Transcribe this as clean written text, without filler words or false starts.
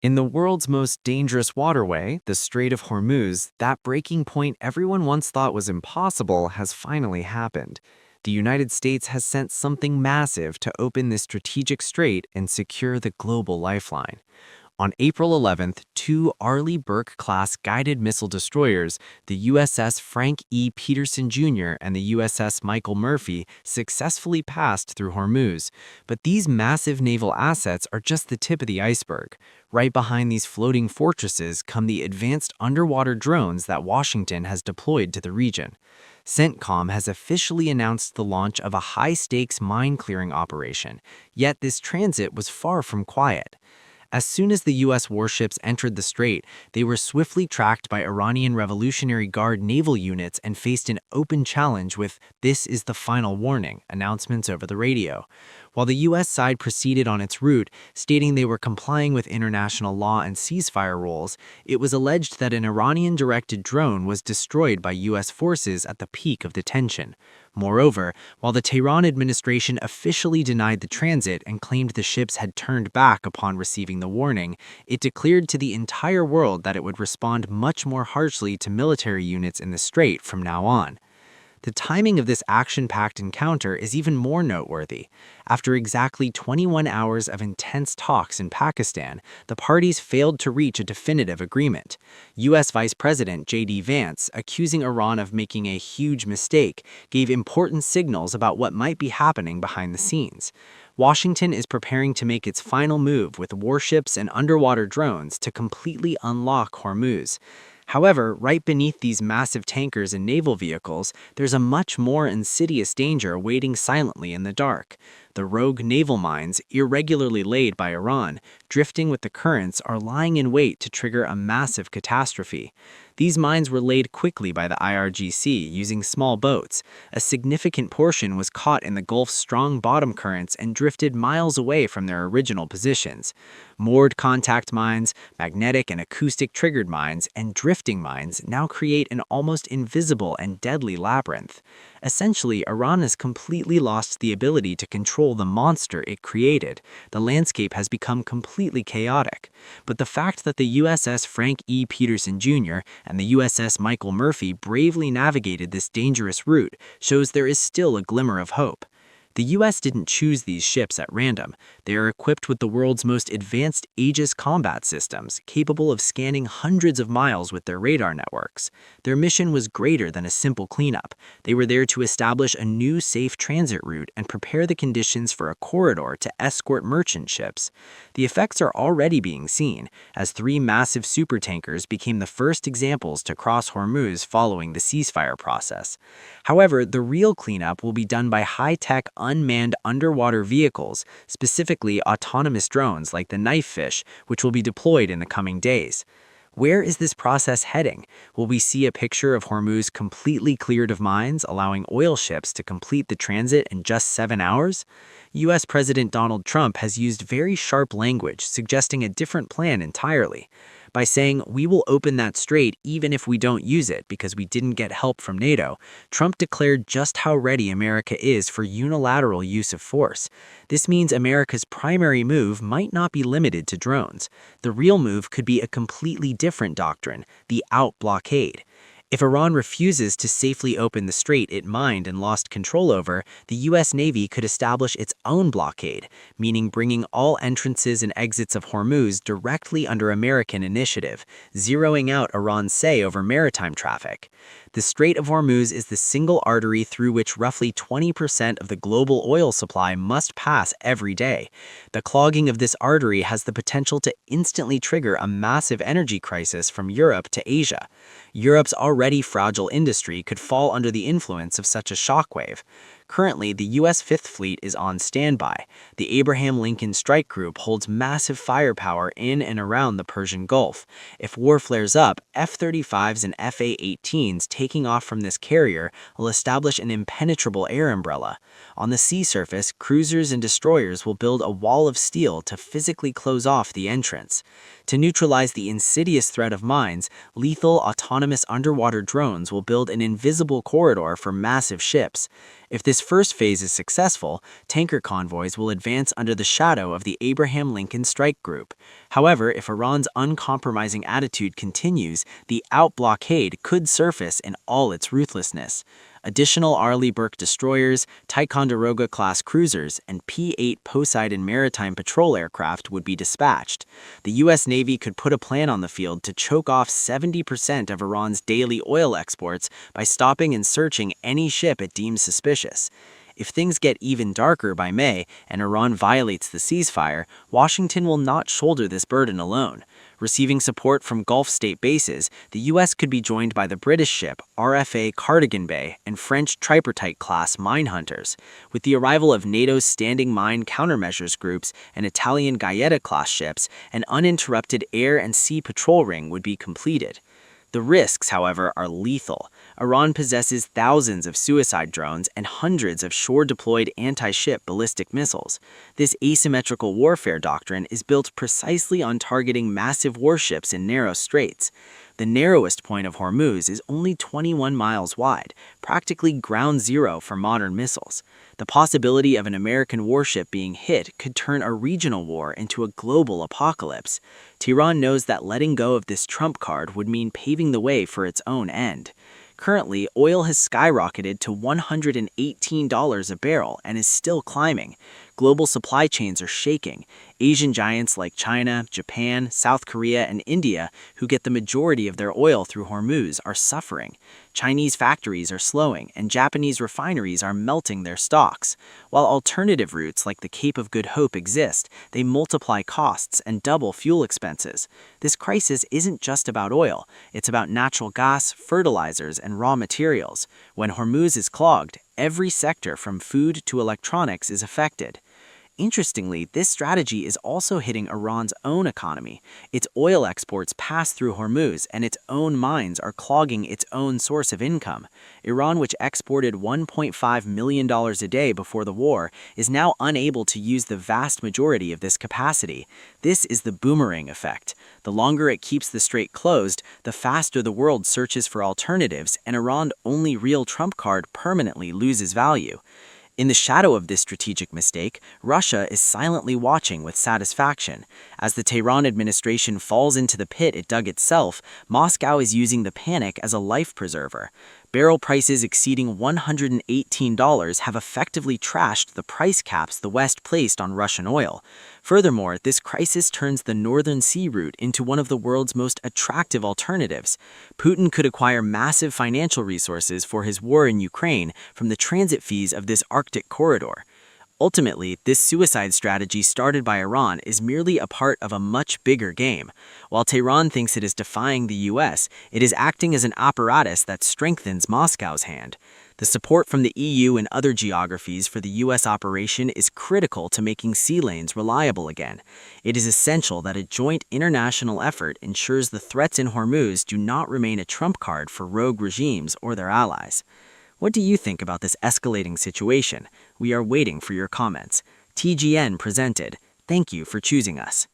In the world's most dangerous waterway, the Strait of Hormuz, that breaking point everyone once thought was impossible has finally happened. The United States has sent something massive to open this strategic strait and secure the global lifeline. On April 11th, two Arleigh Burke-class guided missile destroyers, the USS Frank E. Petersen Jr. and the USS Michael Murphy, successfully passed through Hormuz. But these massive naval assets are just the tip of the iceberg. Right behind these floating fortresses come the advanced underwater drones that Washington has deployed to the region. CENTCOM has officially announced the launch of a high-stakes mine-clearing operation, yet this transit was far from quiet. As soon as the U.S. warships entered the strait, they were swiftly tracked by Iranian Revolutionary Guard naval units and faced an open challenge with "This is the final warning" announcements over the radio. While the U.S. side proceeded on its route, stating they were complying with international law and ceasefire rules, it was alleged that an Iranian-directed drone was destroyed by U.S. forces at the peak of the tension. Moreover, while the Tehran administration officially denied the transit and claimed the ships had turned back upon receiving the warning, it declared to the entire world that it would respond much more harshly to military units in the strait from now on. The timing of this action-packed encounter is even more noteworthy. After exactly 21 hours of intense talks in Pakistan, the parties failed to reach a definitive agreement. U.S. Vice President J.D. Vance, accusing Iran of making a huge mistake, gave important signals about what might be happening behind the scenes. Washington is preparing to make its final move with warships and underwater drones to completely unlock Hormuz. However, right beneath these massive tankers and naval vehicles, there's a much more insidious danger waiting silently in the dark. The rogue naval mines, irregularly laid by Iran, drifting with the currents, are lying in wait to trigger a massive catastrophe. These mines were laid quickly by the IRGC using small boats. A significant portion was caught in the Gulf's strong bottom currents and drifted miles away from their original positions. Moored contact mines, magnetic and acoustic triggered mines, and drifting mines now create an almost invisible and deadly labyrinth. Essentially, Iran has completely lost the ability to control the monster it created. The landscape has become completely chaotic. But the fact that the USS Frank E. Petersen Jr. and the USS Michael Murphy bravely navigated this dangerous route shows there is still a glimmer of hope. The U.S. didn't choose these ships at random. They are equipped with the world's most advanced Aegis combat systems, capable of scanning hundreds of miles with their radar networks. Their mission was greater than a simple cleanup. They were there to establish a new safe transit route and prepare the conditions for a corridor to escort merchant ships. The effects are already being seen, as three massive supertankers became the first examples to cross Hormuz following the ceasefire process. However, the real cleanup will be done by high-tech unmanned underwater vehicles, specifically autonomous drones like the Knifefish, which will be deployed in the coming days. Where is this process heading? Will we see a picture of Hormuz completely cleared of mines, allowing oil ships to complete the transit in just 7 hours? U.S. President Donald Trump has used very sharp language, suggesting a different plan entirely. By saying, "We will open that strait even if we don't use it because we didn't get help from NATO," Trump declared just how ready America is for unilateral use of force. This means America's primary move might not be limited to drones. The real move could be a completely different doctrine, the out-blockade. If Iran refuses to safely open the strait it mined and lost control over, the U.S. Navy could establish its own blockade, meaning bringing all entrances and exits of Hormuz directly under American initiative, zeroing out Iran's say over maritime traffic. The Strait of Hormuz is the single artery through which roughly 20% of the global oil supply must pass every day. The clogging of this artery has the potential to instantly trigger a massive energy crisis from Europe to Asia. Europe's already fragile industry could fall under the influence of such a shockwave. Currently, the U.S. Fifth Fleet is on standby. The Abraham Lincoln Strike Group holds massive firepower in and around the Persian Gulf. If war flares up, F-35s and F-A-18s taking off from this carrier will establish an impenetrable air umbrella. On the sea surface, cruisers and destroyers will build a wall of steel to physically close off the entrance. To neutralize the insidious threat of mines, lethal autonomous underwater drones will build an invisible corridor for massive ships. If this first phase is successful, tanker convoys will advance under the shadow of the Abraham Lincoln Strike Group. However, if Iran's uncompromising attitude continues, the out-blockade could surface in all its ruthlessness. Additional Arleigh Burke destroyers, Ticonderoga-class cruisers, and P-8 Poseidon maritime patrol aircraft would be dispatched. The U.S. Navy could put a plan on the field to choke off 70% of Iran's daily oil exports by stopping and searching any ship it deems suspicious. If things get even darker by May and Iran violates the ceasefire, Washington will not shoulder this burden alone. Receiving support from Gulf state bases, the U.S. could be joined by the British ship RFA Cardigan Bay and French Tripartite-class mine hunters. With the arrival of NATO's standing mine countermeasures groups and Italian Gaeta-class ships, an uninterrupted air and sea patrol ring would be completed. The risks, however, are lethal. Iran possesses thousands of suicide drones and hundreds of shore-deployed anti-ship ballistic missiles. This asymmetrical warfare doctrine is built precisely on targeting massive warships in narrow straits. The narrowest point of Hormuz is only 21 miles wide, practically ground zero for modern missiles. The possibility of an American warship being hit could turn a regional war into a global apocalypse. Tehran knows that letting go of this trump card would mean paving the way for its own end. Currently, oil has skyrocketed to $118 a barrel and is still climbing. Global supply chains are shaking. Asian giants like China, Japan, South Korea, and India, who get the majority of their oil through Hormuz, are suffering. Chinese factories are slowing, and Japanese refineries are melting their stocks. While alternative routes like the Cape of Good Hope exist, they multiply costs and double fuel expenses. This crisis isn't just about oil. It's about natural gas, fertilizers, and raw materials. When Hormuz is clogged, every sector from food to electronics is affected. Interestingly, this strategy is also hitting Iran's own economy. Its oil exports pass through Hormuz, and its own mines are clogging its own source of income. Iran, which exported $1.5 million a day before the war, is now unable to use the vast majority of this capacity. This is the boomerang effect. The longer it keeps the strait closed, the faster the world searches for alternatives, and Iran's only real trump card permanently loses value. In the shadow of this strategic mistake, Russia is silently watching with satisfaction. As the Tehran administration falls into the pit it dug itself, Moscow is using the panic as a life preserver. Barrel prices exceeding $118 have effectively trashed the price caps the West placed on Russian oil. Furthermore, this crisis turns the Northern Sea route into one of the world's most attractive alternatives. Putin could acquire massive financial resources for his war in Ukraine from the transit fees of this Arctic corridor. Ultimately, this suicide strategy started by Iran is merely a part of a much bigger game. While Tehran thinks it is defying the U.S., it is acting as an apparatus that strengthens Moscow's hand. The support from the EU and other geographies for the U.S. operation is critical to making sea lanes reliable again. It is essential that a joint international effort ensures the threats in Hormuz do not remain a trump card for rogue regimes or their allies. What do you think about this escalating situation? We are waiting for your comments. TGN presented. Thank you for choosing us.